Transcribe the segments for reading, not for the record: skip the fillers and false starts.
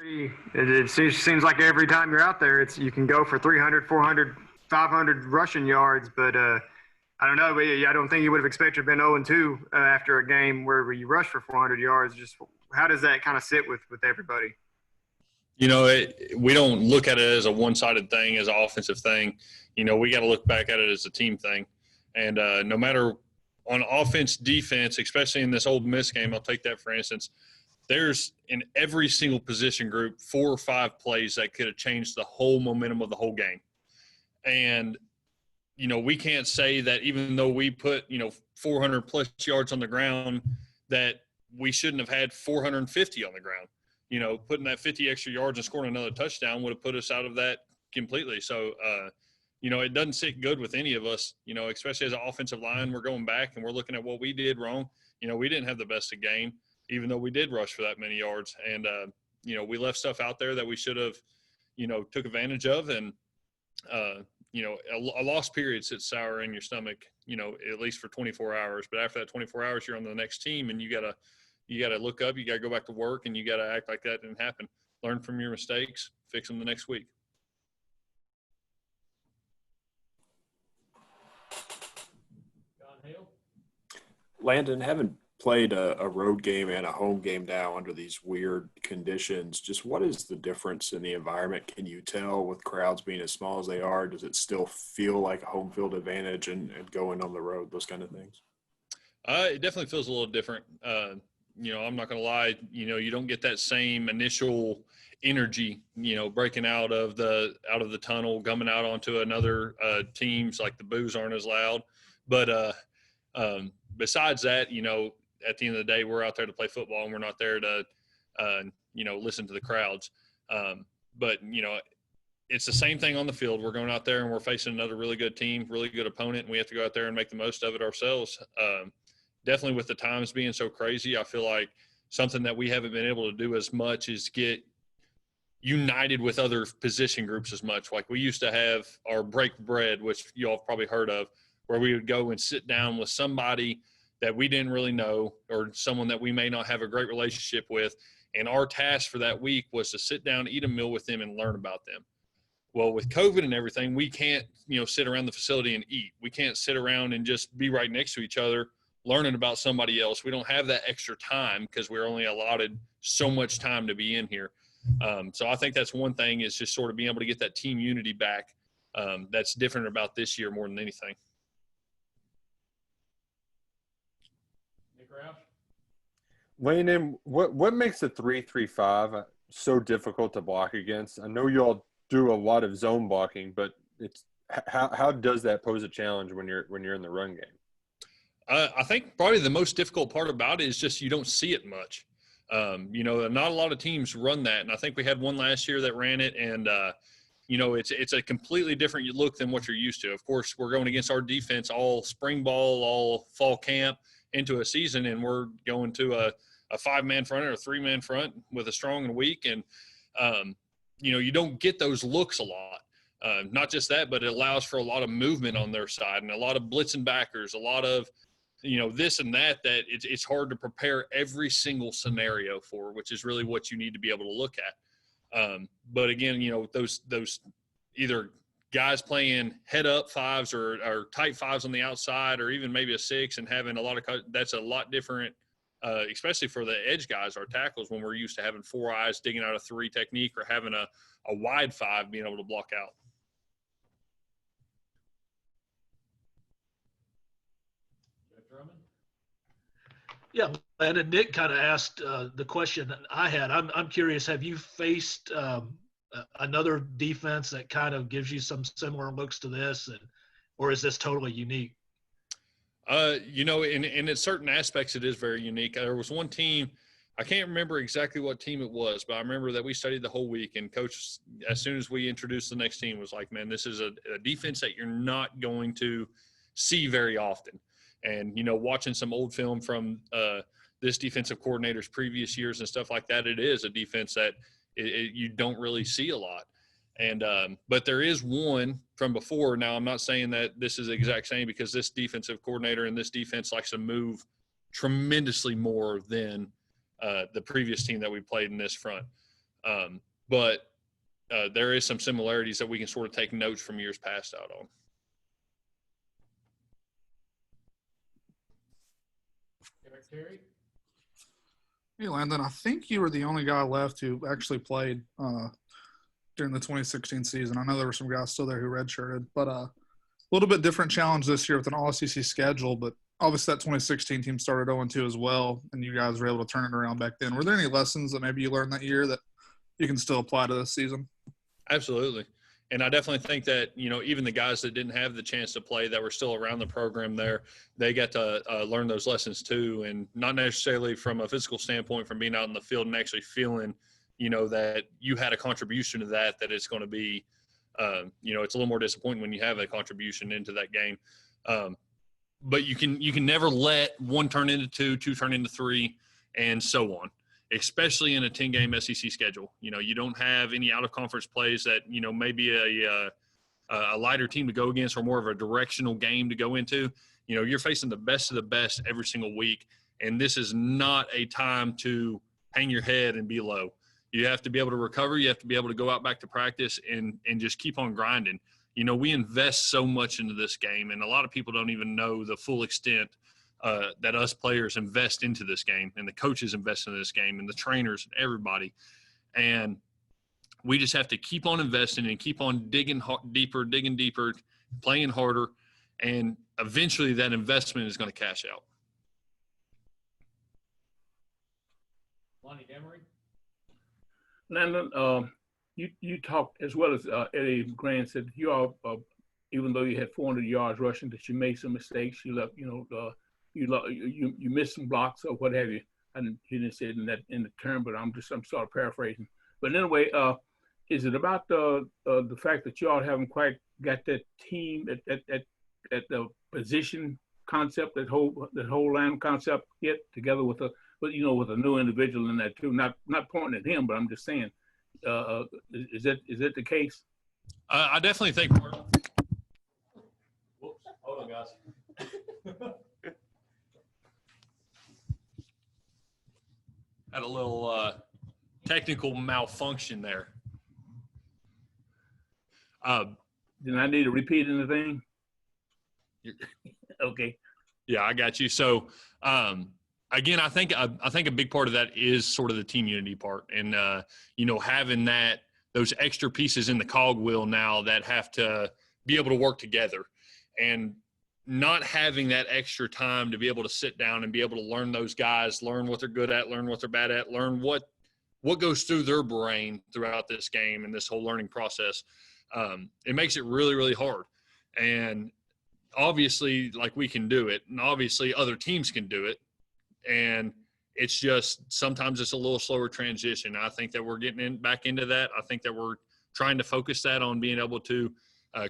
It seems like every time you're out there, you can go for 300, 400, 500 rushing yards, but I don't know. But I don't think you would have expected to have been 0-2 after a game where you rushed for 400 yards. Just how does that kind of sit with everybody? We don't look at it as a one-sided thing, as an offensive thing. We got to look back at it as a team thing. And no matter on offense, defense, especially in this Ole Miss game, I'll take that for instance, there's in every single position group 4 or 5 plays that could have changed the whole momentum of the whole game. And, we can't say that even though we put, 400-plus yards on the ground, that we shouldn't have had 450 on the ground. Putting that 50 extra yards and scoring another touchdown would have put us out of that completely. So, it doesn't sit good with any of us, especially as an offensive line. We're going back and we're looking at what we did wrong. We didn't have the best of game, even though we did rush for that many yards. And, we left stuff out there that we should have, took advantage of. And, a lost period sits sour in your stomach, at least for 24 hours. But after that 24 hours, you're on the next team and you got to look up, you got to go back to work, and you got to act like that didn't happen. Learn from your mistakes, fix them the next week. Landon, having played a road game and a home game now under these weird conditions, just what is the difference in the environment? Can you tell with crowds being as small as they are? Does it still feel like a home field advantage and going on the road, those kind of things? It definitely feels a little different. I'm not going to lie, you don't get that same initial energy, breaking out of the tunnel, coming out onto another teams, like the boos aren't as loud. But besides that, at the end of the day, we're out there to play football and we're not there to, listen to the crowds. But it's the same thing on the field. We're going out there and we're facing another really good team, really good opponent, and we have to go out there and make the most of it ourselves. Definitely with the times being so crazy, I feel like something that we haven't been able to do as much is get united with other position groups as much. Like we used to have our break bread, which you all have probably heard of, where we would go and sit down with somebody that we didn't really know or someone that we may not have a great relationship with. And our task for that week was to sit down, eat a meal with them, and learn about them. Well, with COVID and everything, we can't, sit around the facility and eat. We can't sit around and just be right next to each other learning about somebody else. We don't have that extra time because we're only allotted so much time to be in here. So I think that's one thing, is just sort of being able to get that team unity back. That's different about this year more than anything. Nick Roush? Landon, what makes the 3-3-5 so difficult to block against? I know you all do a lot of zone blocking, but it's how does that pose a challenge when you're in the run game? I think probably the most difficult part about it is just you don't see it much. Not a lot of teams run that, and I think we had one last year that ran it, and it's a completely different look than what you're used to. Of course, we're going against our defense all spring ball, all fall camp into a season, and we're going to a 5-man front or a 3-man front with a strong and weak, and you don't get those looks a lot. Not just that, but it allows for a lot of movement on their side and a lot of blitzing backers, a lot of this and that it's hard to prepare every single scenario for, which is really what you need to be able to look at. But again, those either guys playing head up 5s or tight 5s on the outside, or even maybe a 6 and having a lot of – that's a lot different, especially for the edge guys, our tackles, when we're used to having 4 eyes digging out a 3 technique, or having a wide 5 being able to block out. Yeah, and Nick kind of asked the question that I had. I'm curious, have you faced another defense that kind of gives you some similar looks to this, or is this totally unique? In certain aspects it is very unique. There was one team, I can't remember exactly what team it was, but I remember that we studied the whole week, and coach, as soon as we introduced the next team, was like, man, this is a defense that you're not going to see very often. And, watching some old film from this defensive coordinator's previous years and stuff like that, it is a defense that you don't really see a lot. And but there is one from before. Now, I'm not saying that this is the exact same, because this defensive coordinator and this defense likes to move tremendously more than the previous team that we played in this front. But there is some similarities that we can sort of take notes from years past out on. Hey, Landon, I think you were the only guy left who actually played during the 2016 season. I know there were some guys still there who redshirted, but a little bit different challenge this year with an all-SEC schedule. But obviously that 2016 team started 0-2 as well, and you guys were able to turn it around back then. Were there any lessons that maybe you learned that year that you can still apply to this season? Absolutely. And I definitely think that, even the guys that didn't have the chance to play that were still around the program there, they got to learn those lessons too. And not necessarily from a physical standpoint, from being out in the field and actually feeling, that you had a contribution to that it's going to be, it's a little more disappointing when you have a contribution into that game. But you can never let one turn into two turn into three, and so on, especially in a 10-game SEC schedule. You don't have any out-of-conference plays that, maybe a lighter team to go against or more of a directional game to go into. You're facing the best of the best every single week, and this is not a time to hang your head and be low. You have to be able to recover. You have to be able to go out back to practice and just keep on grinding. We invest so much into this game, and a lot of people don't even know the full extent that us players invest into this game, and the coaches invest into this game, and the trainers, and everybody. And we just have to keep on investing and keep on digging deeper, playing harder, and eventually that investment is going to cash out. Lonnie Demery. Landon, you talked as well as Eddie Grant said. You all, even though you had 400 yards rushing, that you made some mistakes. You left, you missed some blocks or what have you. He didn't say it in the term, but I'm sort of paraphrasing. But anyway, is it about the fact that you all haven't quite got that team at the position concept, that whole line concept yet, together with a new individual in that too? Not pointing at him, but I'm just saying, is that the case? I definitely think. Whoops! Hold on, guys. Had a little technical malfunction there. Did I need to repeat anything? Okay. Yeah, I got you. So, again, I think a big part of that is sort of the team unity part, and having those extra pieces in the cogwheel now that have to be able to work together, and not having that extra time to be able to sit down and be able to learn those guys, learn what they're good at, learn what they're bad at, learn what goes through their brain throughout this game and this whole learning process. It makes it really, really hard. And obviously, like, we can do it, and obviously other teams can do it. And it's just sometimes it's a little slower transition. I think that we're getting back into that. I think that we're trying to focus that on being able to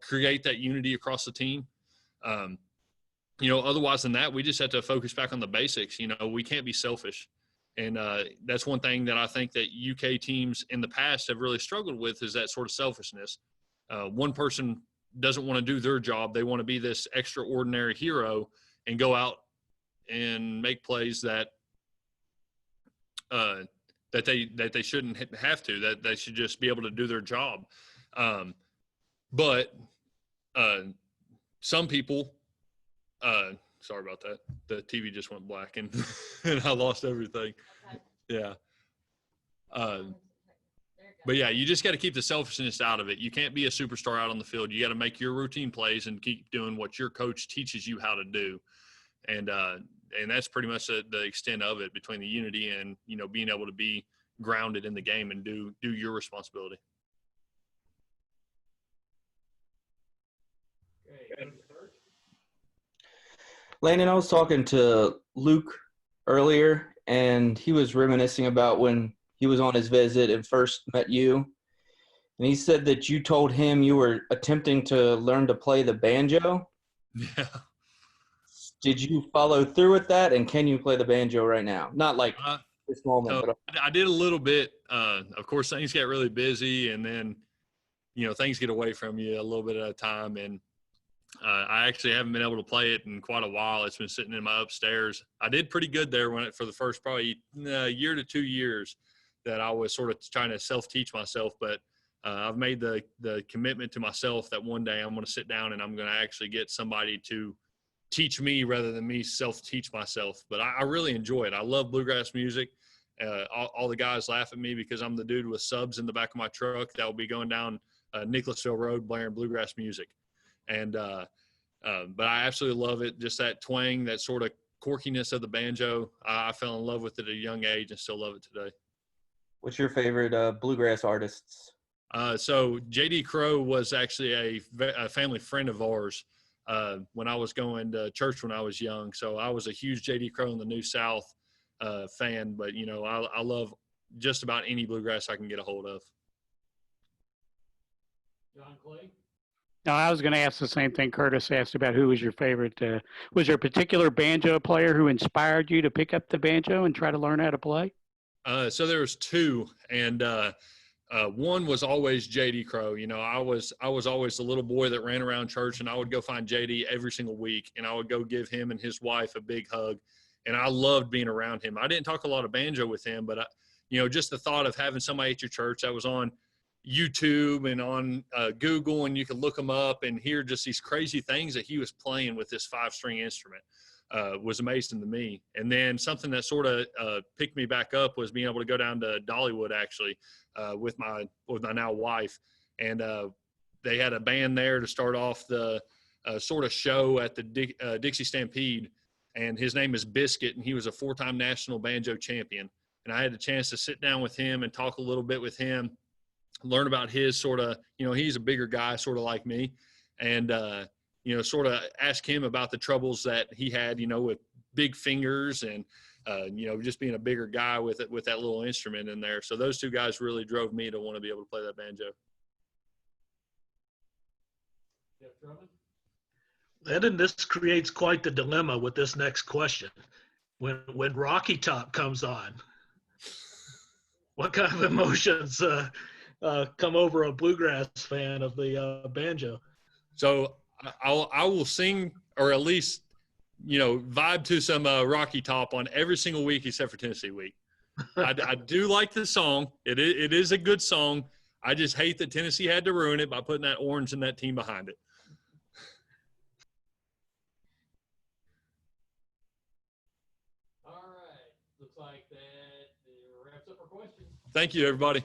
create that unity across the team. Otherwise than that, we just have to focus back on the basics. We can't be selfish. And that's one thing that I think that UK teams in the past have really struggled with, is that sort of selfishness. One person doesn't want to do their job. They want to be this extraordinary hero and go out and make plays that they shouldn't have to, that they should just be able to do their job. But some people, sorry about that. The TV just went black and I lost everything. Yeah. But yeah, you just got to keep the selfishness out of it. You can't be a superstar out on the field. You got to make your routine plays and keep doing what your coach teaches you how to do. And that's pretty much the extent of it, between the unity and, being able to be grounded in the game and do your responsibility. Landon, I was talking to Luke earlier, and he was reminiscing about when he was on his visit and first met you. And he said that you told him you were attempting to learn to play the banjo. Yeah. Did you follow through with that? And can you play the banjo right now? Not like this moment. So but I did a little bit. Of course, things get really busy, and then, things get away from you a little bit at a time. And I actually haven't been able to play it in quite a while. It's been sitting in my upstairs. I did pretty good there for the first probably year to 2 years. that I was sort of trying to self-teach myself. But I've made the commitment to myself that one day I'm going to sit down and I'm going to actually get somebody to teach me rather than me self-teach myself. But I really enjoy it. I love bluegrass music. All the guys laugh at me because I'm the dude with subs in the back of my truck that will be going down Nicholasville Road blaring bluegrass music. And but I absolutely love it. Just that twang, that sort of quirkiness of the banjo. I fell in love with it at a young age and still love it today. What's your favorite bluegrass artists? So J.D. Crowe was actually a family friend of ours when I was going to church when I was young. So I was a huge J.D. Crowe in the New South fan. But, you know, I love just about any bluegrass I can get a hold of. John Clay? No, I was going to ask the same thing Curtis asked about who was your favorite. Was there a particular banjo player who inspired you to pick up the banjo and try to learn how to play? So there was two, and one was always J.D. Crowe. You know, I was always the little boy that ran around church, and I would go find J.D. every single week, and I would go give him and his wife a big hug, and I loved being around him. I didn't talk a lot of banjo with him, but you know, just the thought of having somebody at your church that was on YouTube and on Google, and you could look him up and hear just these crazy things that he was playing with this 5-string instrument was amazing to me. And then something that sort of picked me back up was being able to go down to Dollywood actually with my now wife, and they had a band there to start off the sort of show at the Dixie Stampede, and his name is Biscuit, and he was a 4-time national banjo champion. And I had the chance to sit down with him and talk a little bit with him, learn about his sort of, you know, he's a bigger guy sort of like me, and you know, sort of ask him about the troubles that he had, you know, with big fingers and you know, just being a bigger guy with that little instrument in there. So those two guys really drove me to want to be able to play that banjo. Landon, this creates quite the dilemma with this next question. When Rocky Top comes on, what kind of emotions come over a bluegrass fan of the banjo? So I will sing, or at least, you know, vibe to some Rocky Top on every single week except for Tennessee week. I do like the song. It is a good song. I just hate that Tennessee had to ruin it by putting that orange and that team behind it. All right. Looks like that wraps up our questions. Thank you, everybody.